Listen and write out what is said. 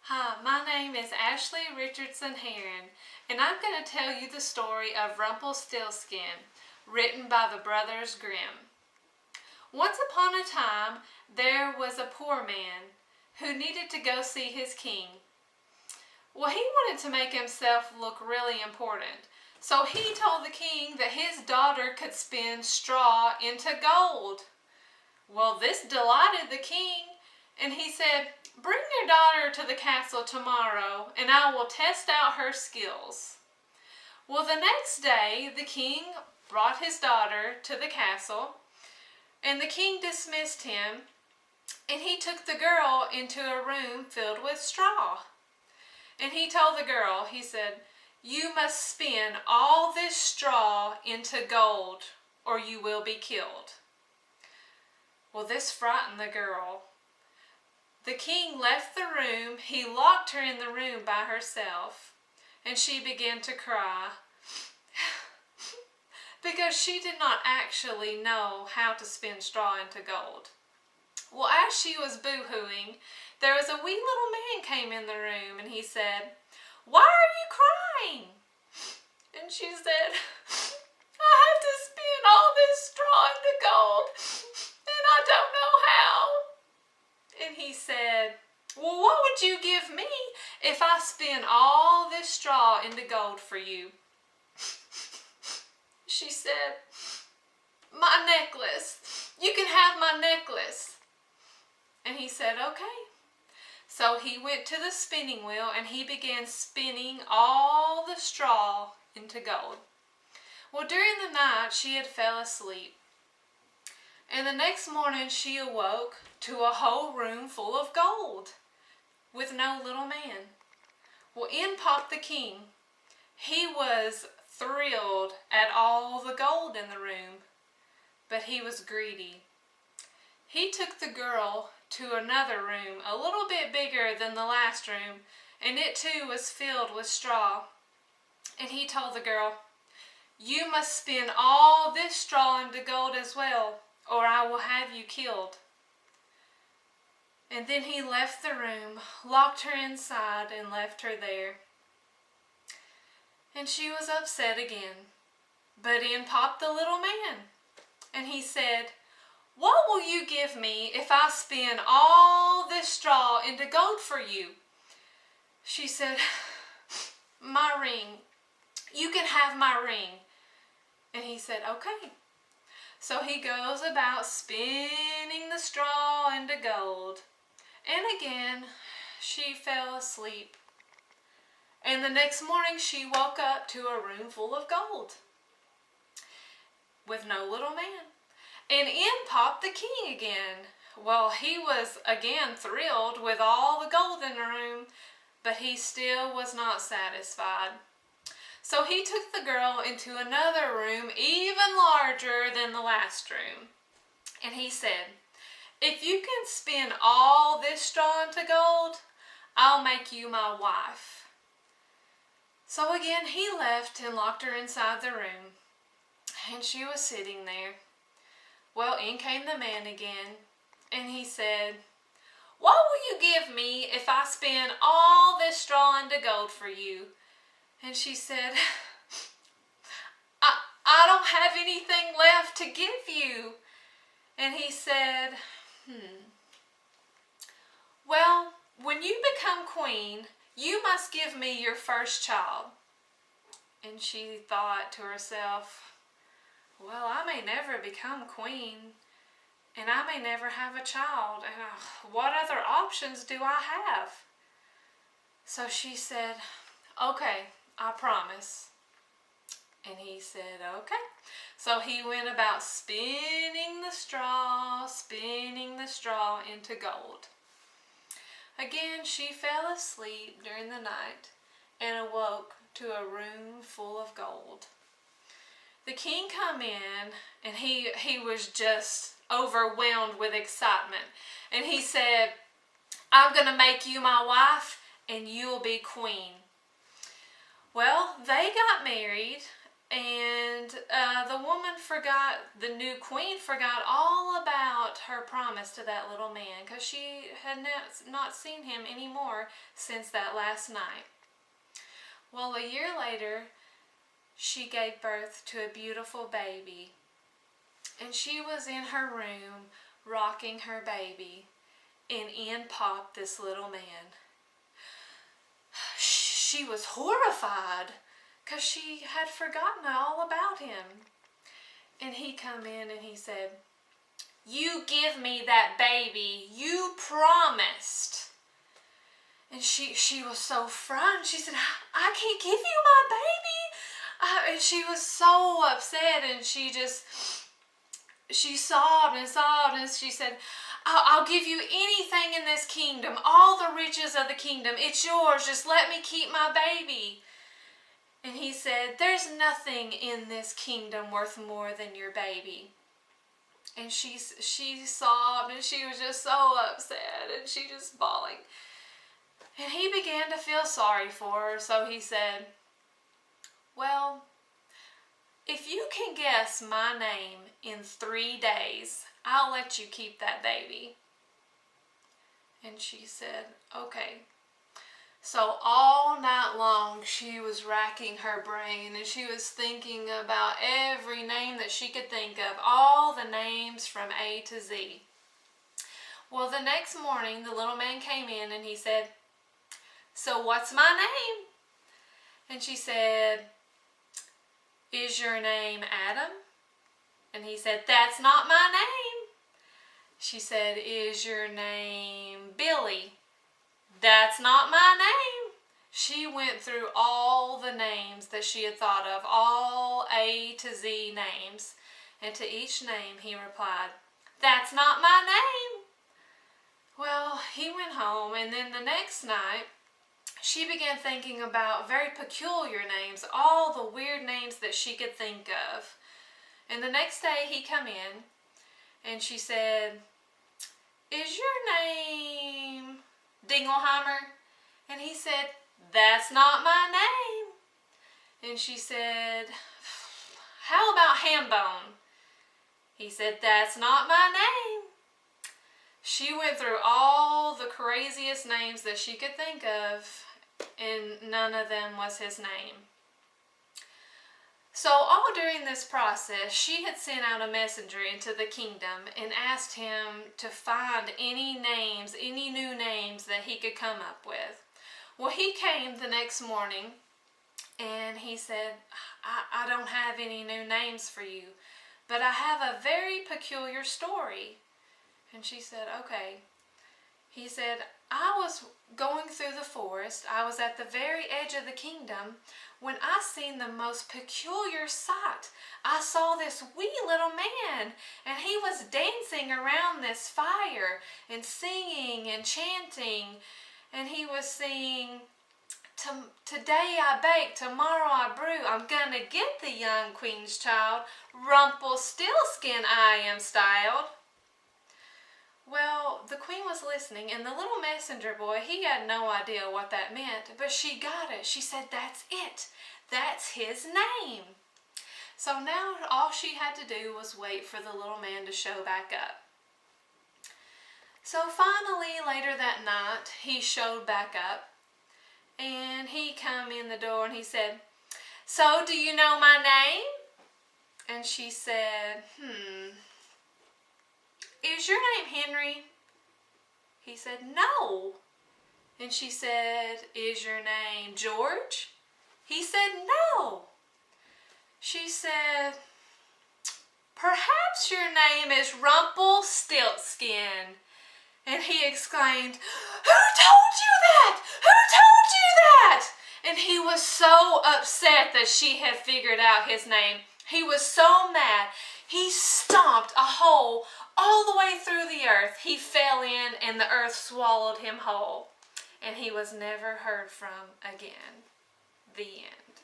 Hi, my name is Ashlee Richardson Herren, and I'm going to tell you the story of Rumplestiltskin, written by the Brothers Grimm. Once upon a time, there was a poor man who needed to go see his king. Well, he wanted to make himself look really important, so he told the king that his daughter could spin straw into gold. Well, this delighted the king, and he said, "Bring your daughter to the castle tomorrow, and I will test out her skills." Well, the next day, the king brought his daughter to the castle, and the king dismissed him, and he took the girl into a room filled with straw. And he told the girl, he said, "You must spin all this straw into gold, or you will be killed." Well, this frightened the girl. The king left the room. He locked her in the room by herself, and she began to cry because she did not actually know how to spin straw into gold. Well, as she was boo-hooing, there was a wee little man came in the room, and he said, "Why are you crying?" And she said, "I have to spin all this straw into gold, and I don't know how." And he said, "Well, what would you give me if I spin all this straw into gold for you?" She said, "My necklace. You can have my necklace." And he said, "Okay." So he went to the spinning wheel, and he began spinning all the straw into gold. Well, during the night, she had fell asleep. And the next morning she awoke to a whole room full of gold with no little man. Well, in popped the king. He was thrilled at all the gold in the room, but he was greedy. He took the girl to another room, a little bit bigger than the last room, and it too was filled with straw. And he told the girl, "You must spin all this straw into gold as well, or I will have you killed." And then he left the room, locked her inside, and left her there. And she was upset again. But in popped the little man, and he said, "What will you give me if I spin all this straw into gold for you?" She said, "My ring. You can have my ring." And he said, "Okay." So he goes about spinning the straw into gold. And again, she fell asleep. And the next morning she woke up to a room full of gold with no little man. And in popped the king again. Well, he was again thrilled with all the gold in the room, but he still was not satisfied. So he took the girl into another room even larger than the last room. And he said, "If you can spin all this straw into gold, I'll make you my wife." So again he left and locked her inside the room. And she was sitting there. Well, in came the man again, and he said, "What will you give me if I spin all this straw into gold for you?" And she said, I don't have anything left to give you." And he said, "Well, when you become queen, you must give me your first child." And she thought to herself, "Well, I may never become queen, and I may never have a child, and what other options do I have?" So she said, "Okay, I promise." And he said, "Okay." So he went about spinning the straw into gold. Again, she fell asleep during the night and awoke to a room full of gold. The king come in, and he was just overwhelmed with excitement. And he said, "I'm going to make you my wife, and you'll be queen." Well, they got married, And the new queen forgot all about her promise to that little man because she had not seen him anymore since that last night. Well, a year later, she gave birth to a beautiful baby. And she was in her room rocking her baby, and in popped this little man. She was horrified because she had forgotten all about him. And he come in and he said, "You give me that baby. You promised." And she was so frightened. She said, "I can't give you my baby." And she was so upset, and she sobbed and sobbed, and she said, I'll give you anything in this kingdom, all the riches of the kingdom. It's yours. Just let me keep my baby. And he said, "There's nothing in this kingdom worth more than your baby." And she sobbed, and she was just so upset, and she just bawling. And he began to feel sorry for her, so he said, "Well, if you can guess my name in 3 days, I'll let you keep that baby." And she said, "Okay." So all night long she was racking her brain, and she was thinking about every name that she could think of, all the names from A to Z. Well, the next morning the little man came in and he said, "So what's my name?" And she said, "Is your name Adam?" And he said, "That's not my name." She said, "Is your name Billy?" "That's not my name." She went through all the names that she had thought of, all A to Z names. And to each name he replied, "That's not my name." Well, he went home, and then the next night she began thinking about very peculiar names, all the weird names that she could think of. And the next day he come in, and she said, "Is your name Dingleheimer?" And he said, "That's not my name." And she said, "How about Hambone?" He said, "That's not my name." She went through all the craziest names that she could think of, and none of them was his name. So all during this process, she had sent out a messenger into the kingdom and asked him to find any new names that he could come up with. Well, he came the next morning and he said, I don't have any new names for you, but I have a very peculiar story." And she said, "Okay." He said, "I was going through the forest. I was at the very edge of the kingdom when I seen the most peculiar sight. I saw this wee little man, and he was dancing around this fire and singing and chanting, and he was singing, 'Today I bake, tomorrow I brew. I'm gonna get the young queen's child. Rumplestiltskin I am styled.'" Well, the queen was listening, and the little messenger boy, he had no idea what that meant, but she got it. She said, "That's it. That's his name." So now all she had to do was wait for the little man to show back up. So finally, later that night, he showed back up, and he come in the door and he said, "So do you know my name?" And she said, "Is your name Henry?" He said, "No." And she said, "Is your name George?" He said, "No." She said, "Perhaps your name is Rumplestiltskin." And he exclaimed, "Who told you that? Who told you that?" And he was so upset that she had figured out his name. He was so mad. He stomped a hole all the way through the earth. He fell in, and the earth swallowed him whole. And he was never heard from again. The end.